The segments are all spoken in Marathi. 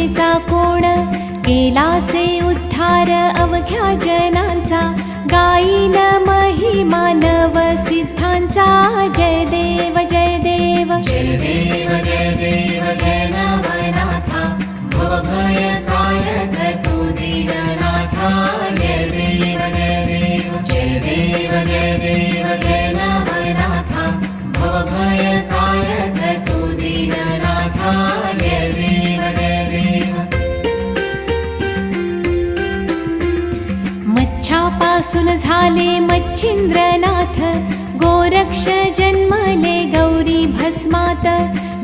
भिक्षेचा कोण केलासे उद्धार अवघ्या जनांचा गाईन महिमा नव सिद्धांचा जय देव जय देव जय देव जय देव जय नवनाथा भवभयकारक तू दीननाथा जय देव जय देव जय देव जय देव जय नवनाथा भवभयकारक तू दीननाथा जय देव जय देव मच्छापासून झाले मच्छिंद्रनाथ गोरक्ष जन्मले गौरी भस्मात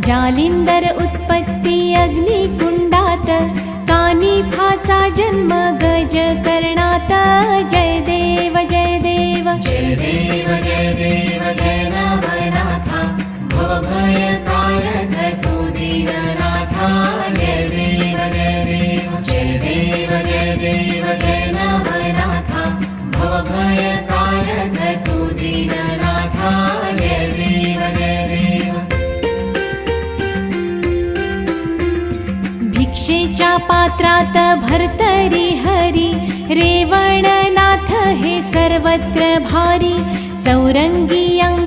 जालिंदर उत्पत्ती अग्निकुंडात कानिफाचा जन्म गज कर्णात जय देव जय देव जय देव जय देव जय नवनाथा भवभयकारक तू दीननाथा जय देव जय देव जय देव जय देव जय नवनाथा भवभयकारक तू दीननाथा जय देव जय देव भिक्षेच्या पात्रात भरतरी हरी रेवणनाथ हे सर्वत्र भारी चौरंगी अंग